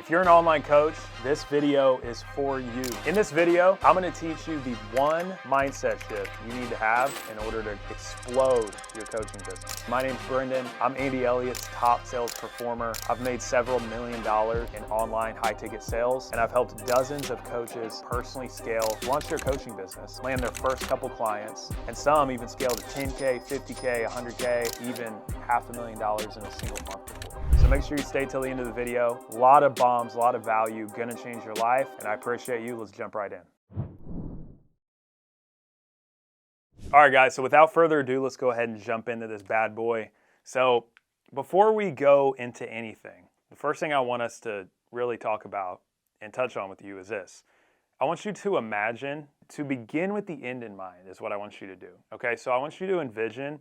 If you're an online coach, this video is for you. In this video, I'm gonna teach you the one mindset shift you need to have in order to explode your coaching business. My name's Brendan. I'm Andy Elliott's top sales performer. I've made several $1 million in online high-ticket sales, and I've helped dozens of coaches personally scale, launch their coaching business, land their first couple clients, and some even scale to 10K, 50K, 100K, even $500,000 in a single month before. So make sure you stay till the end of the video. A lot of bombs, a lot of value, gonna change your life, and I appreciate you. Let's jump right in. All right, guys, so without further ado, let's go ahead and jump into this bad boy. So before we go into anything, the first thing I want us to really talk about and touch on with you is this. I want you to imagine, to begin with the end in mind is what I want you to do, okay? So I want you to envision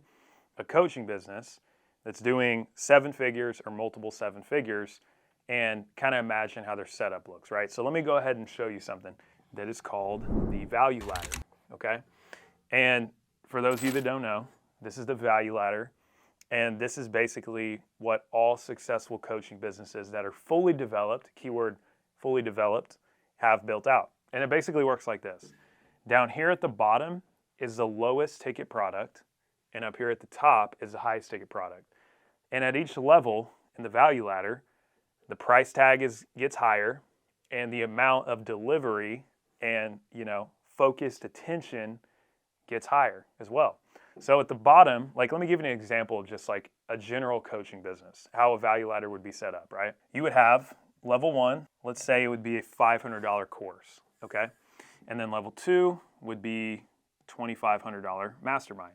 a coaching business that's doing 7 figures or multiple 7 figures and kind of imagine how their setup looks, right? So let me go ahead and show you something that is called the value ladder, okay? And for those of you that don't know, this is the value ladder, and this is basically what all successful coaching businesses that are fully developed, keyword fully developed, have built out. And it basically works like this. Down here at the bottom is the lowest ticket product, and up here at the top is the highest ticket product. And at each level in the value ladder, the price tag gets higher, and the amount of delivery and focused attention gets higher as well. So at the bottom, like let me give you an example of just like a general coaching business, how a value ladder would be set up, right? You would have level 1, let's say it would be a $500 course, okay? And then level 2 would be $2,500 mastermind.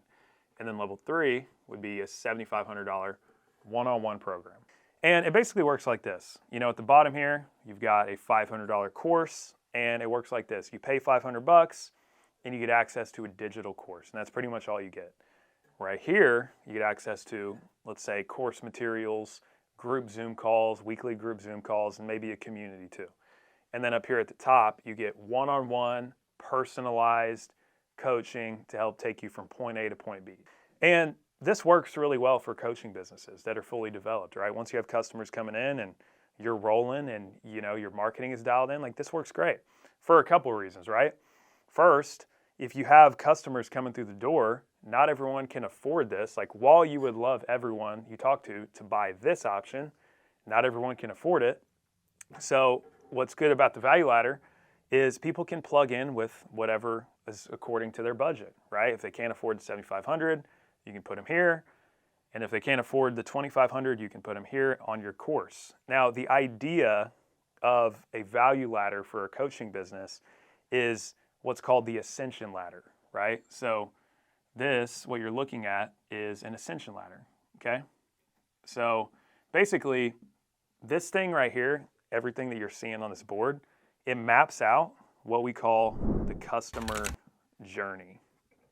And then level 3 would be a $7,500 one-on-one program. And it basically works like this. At the bottom here, you've got a $500 course, and it works like this. You pay $500 and you get access to a digital course, and that's pretty much all you get. Right here, you get access to, let's say, course materials, group Zoom calls, weekly group Zoom calls, and maybe a community too. And then up here at the top, you get one-on-one, personalized coaching to help take you from point A to point B. And this works really well for coaching businesses that are fully developed, right? Once you have customers coming in and you're rolling and your marketing is dialed in, like this works great for a couple of reasons, right? First, if you have customers coming through the door, not everyone can afford this. Like while you would love everyone you talk to buy this option, not everyone can afford it. So what's good about the value ladder is people can plug in with whatever is according to their budget, right? If they can't afford the $7,500, you can put them here. And if they can't afford the $2,500, you can put them here on your course. Now, the idea of a value ladder for a coaching business is what's called the ascension ladder, right? So this, what you're looking at, is an ascension ladder, okay? So basically, this thing right here, everything that you're seeing on this board, it maps out what we call the customer journey,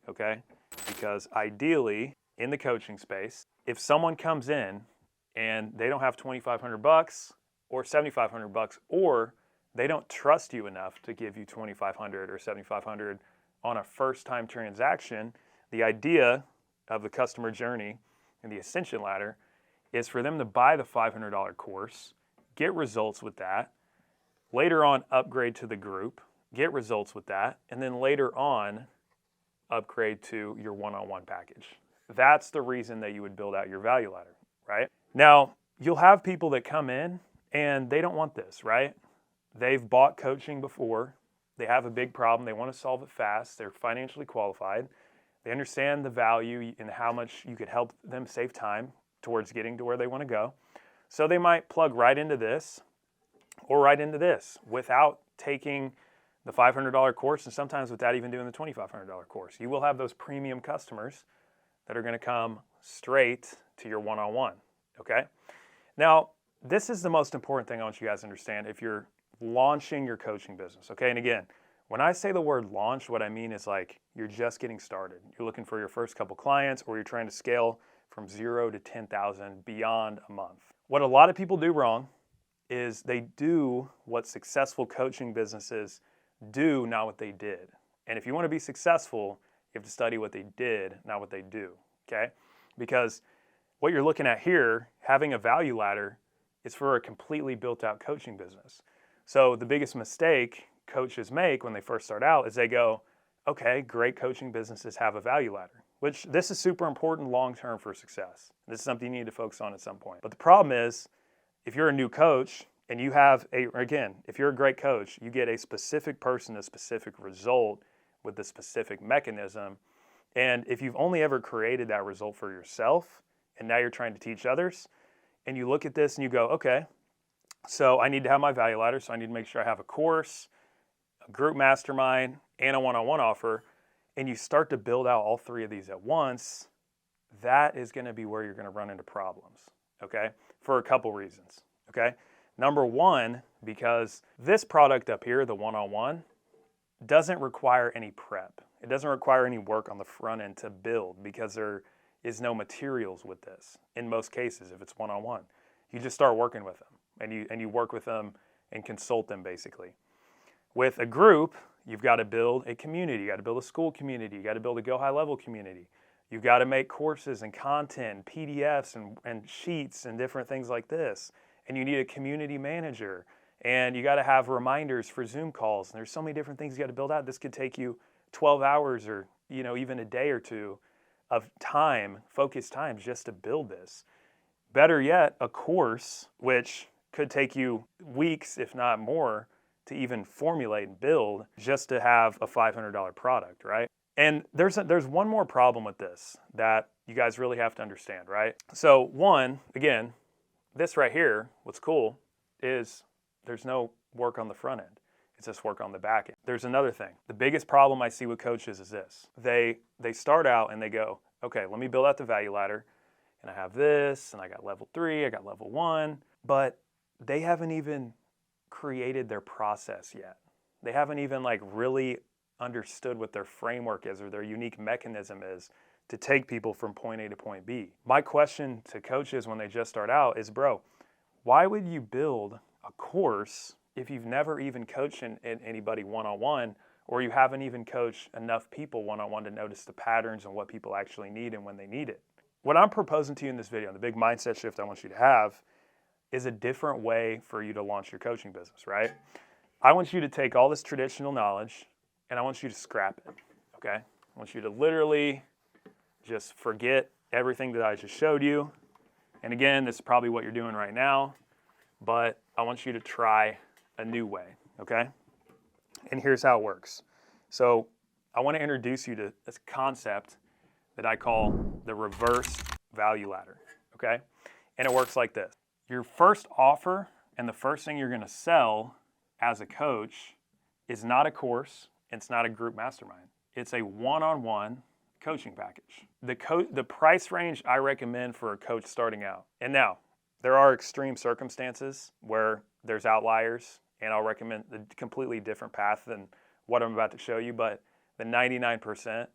okay? Because ideally, in the coaching space, if someone comes in and they don't have $2,500 or $7,500, or they don't trust you enough to give you $2,500 or $7,500 on a first-time transaction, the idea of the customer journey and the ascension ladder is for them to buy the $500 course, get results with that, later on upgrade to the group, get results with that, and then later on upgrade to your one-on-one package. That's the reason that you would build out your value ladder, right? Now, you'll have people that come in and they don't want this, right? They've bought coaching before. They have a big problem. They want to solve it fast. They're financially qualified. They understand the value and how much you could help them save time towards getting to where they want to go. So they might plug right into this or right into this without taking the $500 course, and sometimes without even doing the $2,500 course. You will have those premium customers that are going to come straight to your one-on-one, okay? Now, this is the most important thing I want you guys to understand if you're launching your coaching business, okay? And again, when I say the word launch, what I mean is like you're just getting started. You're looking for your first couple clients, or you're trying to scale from 0 to 10,000 beyond a month. What a lot of people do wrong is they do what successful coaching businesses do, not what they did. And if you want to be successful, you have to study what they did, not what they do, okay? Because what you're looking at here, having a value ladder, is for a completely built out coaching business. So the biggest mistake coaches make when they first start out is they go, okay, great coaching businesses have a value ladder, which this is super important long-term for success. This is something you need to focus on at some point. But the problem is, if you're a new coach and you have if you're a great coach, you get a specific person, a specific result with a specific mechanism. And if you've only ever created that result for yourself and now you're trying to teach others, and you look at this and you go, okay, so I need to have my value ladder, so I need to make sure I have a course, a group mastermind, and a one-on-one offer, and you start to build out all three of these at once, that is going to be where you're going to run into problems, okay, for a couple reasons, okay? Number one, because this product up here, the one-on-one, doesn't require any prep. It doesn't require any work on the front end to build because there is no materials with this in most cases if it's one-on-one. You just start working with them and you work with them and consult them basically. With a group, you've got to build a community. You got to build a school community. You got to build a Go High Level community. You've got to make courses and content, PDFs and sheets and different things like this. And you need a community manager. And you got to have reminders for Zoom calls. And there's so many different things you got to build out. This could take you 12 hours or even a day or two of time, focused time, just to build this. Better yet, a course, which could take you weeks, if not more, to even formulate and build just to have a $500 product, right? And there's one more problem with this that you guys really have to understand, right? So one, again, this right here, what's cool is there's no work on the front end. It's just work on the back end. There's another thing. The biggest problem I see with coaches is this. They start out and they go, okay, let me build out the value ladder. And I have this, and I got level 3, I got level 1, but they haven't even created their process yet. They haven't even really understood what their framework is or their unique mechanism is to take people from point A to point B. My question to coaches when they just start out is, bro, why would you build a course if you've never even coached anybody one-on-one, or you haven't even coached enough people one-on-one to notice the patterns and what people actually need and when they need it? What I'm proposing to you in this video, the big mindset shift I want you to have, is a different way for you to launch your coaching business, right? I want you to take all this traditional knowledge and I want you to scrap it, okay? I want you to literally just forget everything that I just showed you. And again, this is probably what you're doing right now, but I want you to try a new way, okay? And here's how it works. So I want to introduce you to this concept that I call the reverse value ladder, okay? And it works like this. Your first offer and the first thing you're going to sell as a coach is not a course, it's not a group mastermind. It's a one-on-one coaching package. The price range I recommend for a coach starting out. And now, there are extreme circumstances where there's outliers, and I'll recommend a completely different path than what I'm about to show you, but the 99%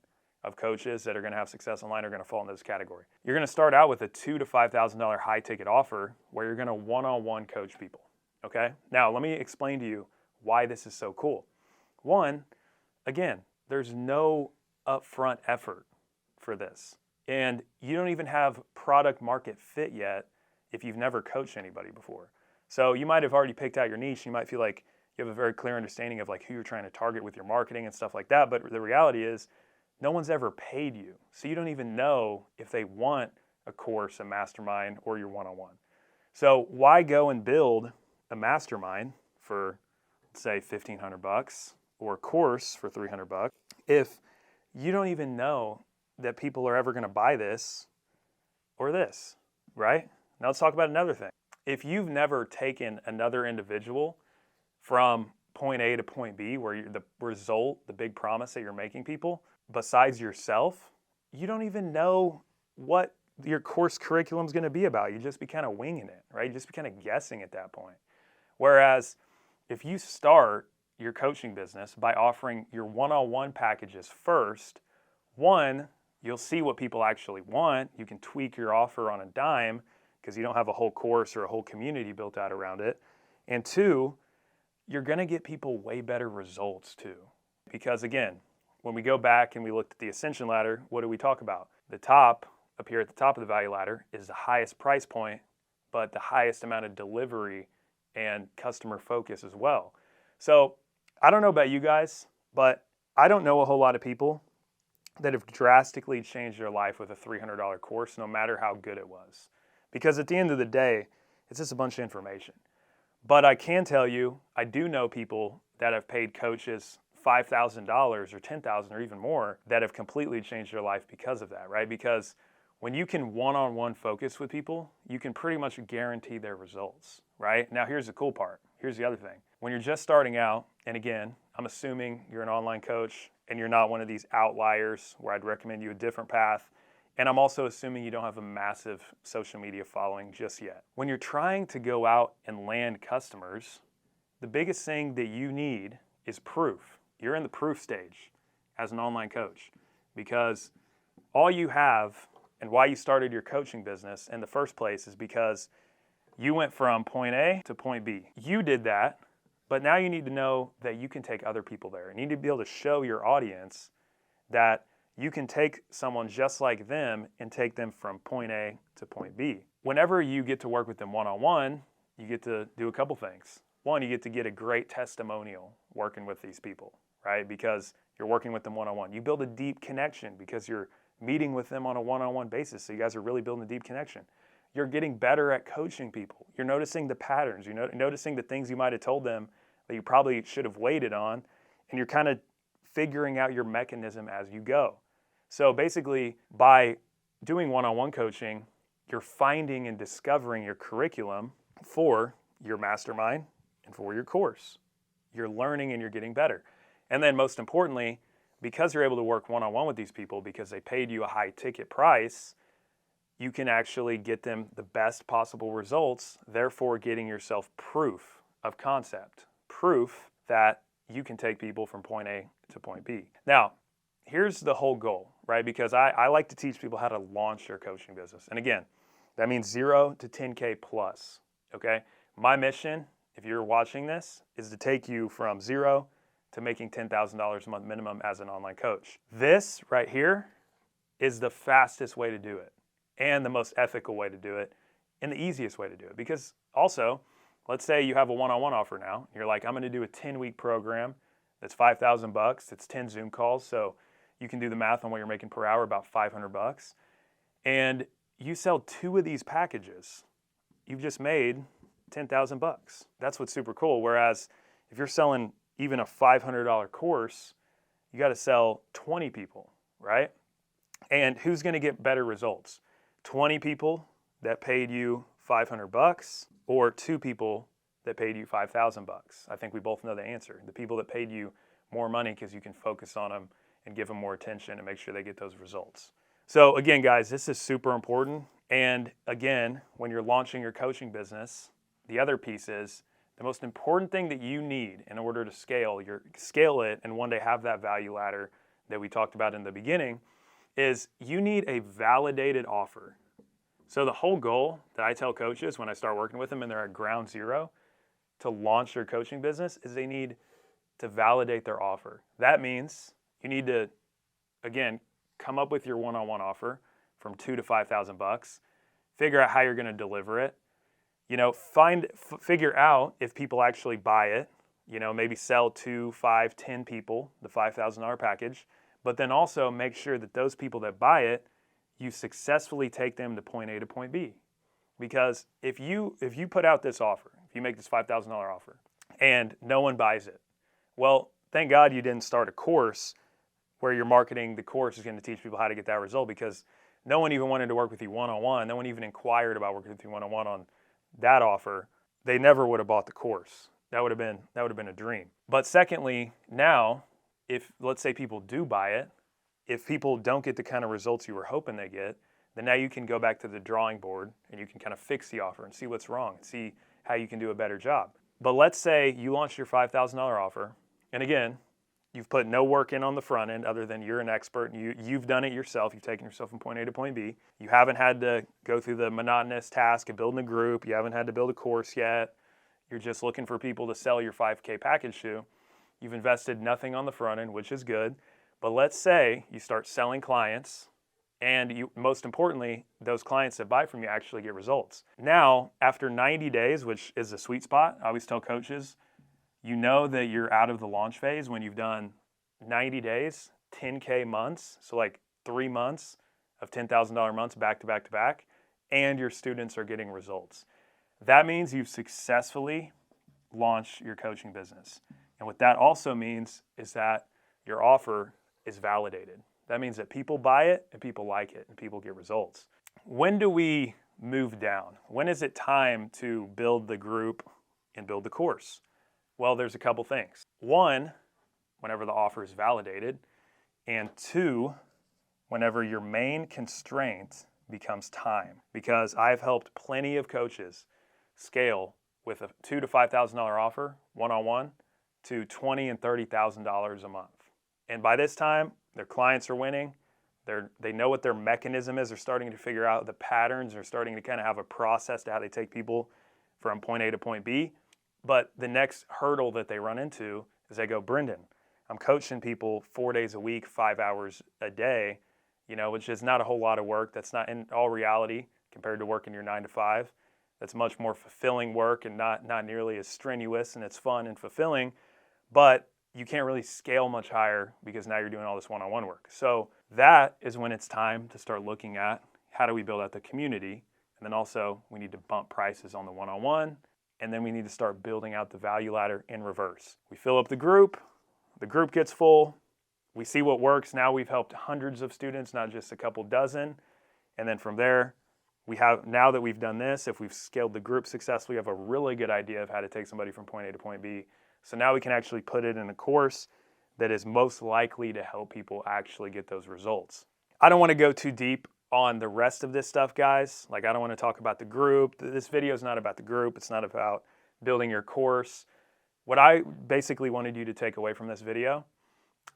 of coaches that are going to have success online are going to fall into this category. You're going to start out with a $2,000 to $5,000 high ticket offer where you're going to one-on-one coach people, okay? Now, let me explain to you why this is so cool. One, again, there's no upfront effort for this. And you don't even have product market fit yet if you've never coached anybody before. So you might have already picked out your niche. You might feel like you have a very clear understanding of who you're trying to target with your marketing and stuff like that. But the reality is no one's ever paid you. So you don't even know if they want a course, a mastermind, or your one-on-one. So why go and build a mastermind for, say, $1,500 or a course for $300 if you don't even know that people are ever going to buy this or this, right? Now let's talk about another thing. If you've never taken another individual from point A to point B, where the result, the big promise that you're making people, besides yourself, you don't even know what your course curriculum is going to be about. You just be kind of winging it, right? You just be kind of guessing at that point. Whereas if you start your coaching business by offering your one-on-one packages first, one, you'll see what people actually want. You can tweak your offer on a dime because you don't have a whole course or a whole community built out around it. And two, you're going to get people way better results too. Because again, when we go back and we looked at the ascension ladder, what do we talk about? The top, up here at the top of the value ladder, is the highest price point but the highest amount of delivery and customer focus as well. So I don't know about you guys, but I don't know a whole lot of people that have drastically changed their life with a $300 course, no matter how good it was. Because at the end of the day, it's just a bunch of information. But I can tell you, I do know people that have paid coaches $5,000 or $10,000 or even more that have completely changed their life because of that, right? Because when you can one-on-one focus with people, you can pretty much guarantee their results, right? Now, here's the cool part. Here's the other thing. When you're just starting out, and again, I'm assuming you're an online coach and you're not one of these outliers where I'd recommend you a different path. And I'm also assuming you don't have a massive social media following just yet. When you're trying to go out and land customers, the biggest thing that you need is proof. You're in the proof stage as an online coach because all you have and why you started your coaching business in the first place is because you went from point A to point B. You did that, but now you need to know that you can take other people there. You need to be able to show your audience that you can take someone just like them and take them from point A to point B. Whenever you get to work with them one-on-one, you get to do a couple things. One, you get to get a great testimonial working with these people, right? Because you're working with them one-on-one. You build a deep connection because you're meeting with them on a one-on-one basis. So you guys are really building a deep connection. You're getting better at coaching people. You're noticing the patterns. You're noticing the things you might have told them that you probably should have waited on. And you're kind of figuring out your mechanism as you go. So basically, by doing one-on-one coaching, you're finding and discovering your curriculum for your mastermind and for your course. You're learning and you're getting better. And then most importantly, because you're able to work one-on-one with these people because they paid you a high ticket price, you can actually get them the best possible results, therefore getting yourself proof of concept, proof that you can take people from point A to point B. Now, here's the whole goal, right? Because I like to teach people how to launch their coaching business. And again, that means 0 to 10K plus, okay? My mission, if you're watching this, is to take you from 0 to making $10,000 a month minimum as an online coach. This right here is the fastest way to do it and the most ethical way to do it and the easiest way to do it. Because also, let's say you have a one-on-one offer now. You're like, I'm gonna do a 10-week program that's $5,000. It's 10 Zoom calls. So you can do the math on what you're making per hour, about $500. And you sell 2 of these packages, you've just made $10,000. That's what's super cool. Whereas if you're selling even a $500 course, you got to sell 20 people, right? And who's going to get better results? 20 people that paid you $500 or 2 people that paid you $5,000? I think we both know the answer. The people that paid you more money because you can focus on them and give them more attention and make sure they get those results. So again, guys, this is super important. And again, when you're launching your coaching business, the other piece is the most important thing that you need in order to scale it and one day have that value ladder that we talked about in the beginning is you need a validated offer. So the whole goal that I tell coaches when I start working with them and they're at ground zero to launch their coaching business is they need to validate their offer. That means you need to, again, come up with your one-on-one offer from $2,000 to $5,000, figure out how you're going to deliver it, figure out if people actually buy it, maybe sell 2, 5, 10 people the $5,000 package, but then also make sure that those people that buy it, you successfully take them to point A to point B. Because if you put out this offer, if you make this $5,000 offer and no one buys it, well, thank God you didn't start a course where you're marketing the course is going to teach people how to get that result, because no one even wanted to work with you one-on-one. No one even inquired about working with you one-on-one on that offer. They never would have bought the course. That would have been a dream. But secondly, now, if let's say people do buy it, if people don't get the kind of results you were hoping they get, then now you can go back to the drawing board and you can kind of fix the offer and see what's wrong and see how you can do a better job. But let's say you launch your $5,000 offer, and again, you've put no work in on the front end other than you're an expert and you've done it yourself. You've taken yourself from point A to point B. You haven't had to go through the monotonous task of building a group. You haven't had to build a course yet. You're just looking for people to sell your 5K package to. You've invested nothing on the front end, which is good. But let's say you start selling clients And most importantly, those clients that buy from you actually get results. Now, after 90 days, which is a sweet spot, I always tell coaches, you know that you're out of the launch phase when you've done 90 days, 10K months, so like 3 months of $10,000 months back to back to back, and your students are getting results. That means you've successfully launched your coaching business. And what that also means is that your offer is validated. That means that people buy it and people like it and people get results. When do we move down? When is it time to build the group and build the course? Well, there's a couple things. One, whenever the offer is validated, and two, whenever your main constraint becomes time. Because I've helped plenty of coaches scale with a $2,000 to $5,000 offer, one-on-one, to $20,000 and $30,000 a month. And by this time, their clients are winning. They know what their mechanism is. They're starting to figure out the patterns. They're starting to kind of have a process to how they take people from point A to point B. But the next hurdle that they run into is they go, Brendan, I'm coaching people 4 days a week, 5 hours a day, which is not a whole lot of work. That's not in all reality compared to working your 9 to 5. That's much more fulfilling work and not nearly as strenuous, and it's fun and fulfilling. But you can't really scale much higher because now you're doing all this one-on-one work. So that is when it's time to start looking at how do we build out the community. And then also we need to bump prices on the one-on-one. And then we need to start building out the value ladder in reverse. We fill up the group gets full. We see what works. Now we've helped hundreds of students, not just a couple dozen. And then from there, now that we've done this, if we've scaled the group successfully, we have a really good idea of how to take somebody from point A to point B. So now we can actually put it in a course that is most likely to help people actually get those results. I don't want to go too deep on the rest of this stuff, guys. Like, I don't want to talk about the group. This video is not about the group. It's not about building your course. What I basically wanted you to take away from this video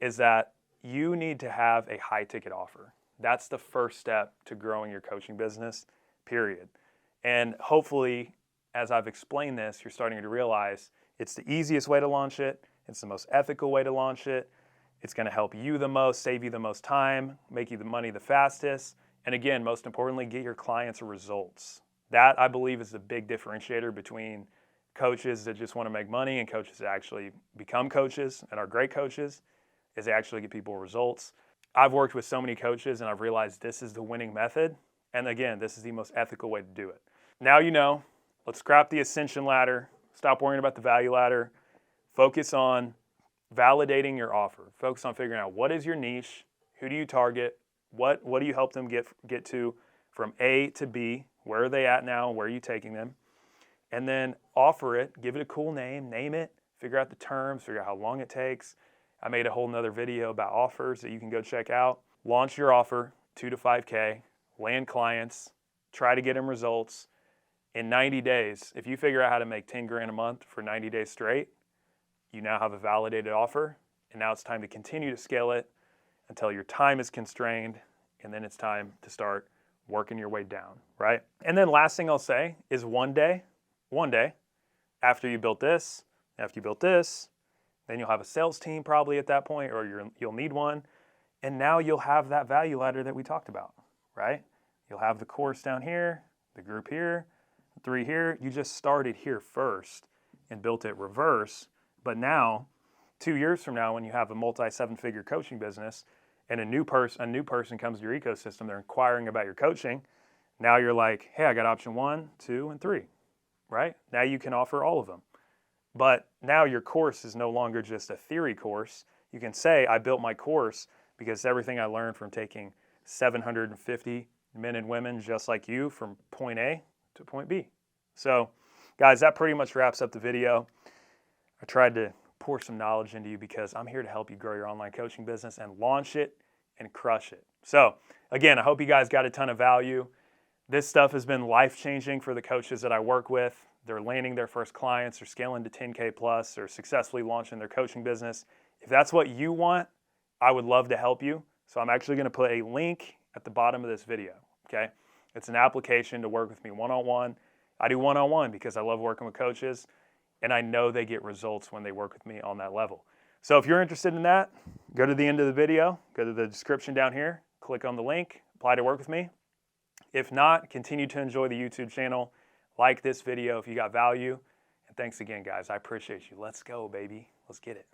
is that you need to have a high ticket offer. That's the first step to growing your coaching business, period. And hopefully, as I've explained this, you're starting to realize it's the easiest way to launch it. It's the most ethical way to launch it. It's going to help you the most, save you the most time, make you the money the fastest. And again, most importantly, get your clients results. That, I believe, is the big differentiator between coaches that just want to make money and coaches that actually become coaches and are great coaches, is they actually get people results. I've worked with so many coaches and I've realized this is the winning method. And again, this is the most ethical way to do it. Now you know, let's scrap the ascension ladder. Stop worrying about the value ladder. Focus on validating your offer. Focus on figuring out what is your niche, who do you target, what do you help them get to from A to B, where are they at now, where are you taking them, and then offer it, give it a cool name it, figure out the terms, figure out how long it takes. I made a whole nother video about offers that you can go check out. Launch your offer, 2 to 5K, land clients, try to get them results. In 90 days, if you figure out how to make 10 grand a month for 90 days straight, you now have a validated offer, and now it's time to continue to scale it until your time is constrained, and then it's time to start working your way down, right? And then last thing I'll say is one day, after you built this, then you'll have a sales team probably at that point, or you'll need one, and now you'll have that value ladder that we talked about, right? You'll have the course down here, the group here, 3 here. You just started here first and built it reverse. But now, 2 years from now, when you have a multi-7-figure coaching business and a new person comes to your ecosystem, they're inquiring about your coaching. Now you're like, hey, I got option 1, 2, and 3, right? Now you can offer all of them. But now your course is no longer just a theory course. You can say, I built my course because everything I learned from taking 750 men and women just like you from point A to point B. So, guys, that pretty much wraps up the video. I tried to pour some knowledge into you because I'm here to help you grow your online coaching business and launch it and crush it. So, again, I hope you guys got a ton of value. This stuff has been life-changing for the coaches that I work with. They're landing their first clients, they're scaling to 10K plus, or successfully launching their coaching business. If that's what you want, I would love to help you. So I'm actually going to put a link at the bottom of this video, okay? It's an application to work with me one-on-one. I do one-on-one because I love working with coaches, and I know they get results when they work with me on that level. So if you're interested in that, go to the end of the video, go to the description down here, click on the link, apply to work with me. If not, continue to enjoy the YouTube channel. Like this video if you got value. And thanks again, guys. I appreciate you. Let's go, baby. Let's get it.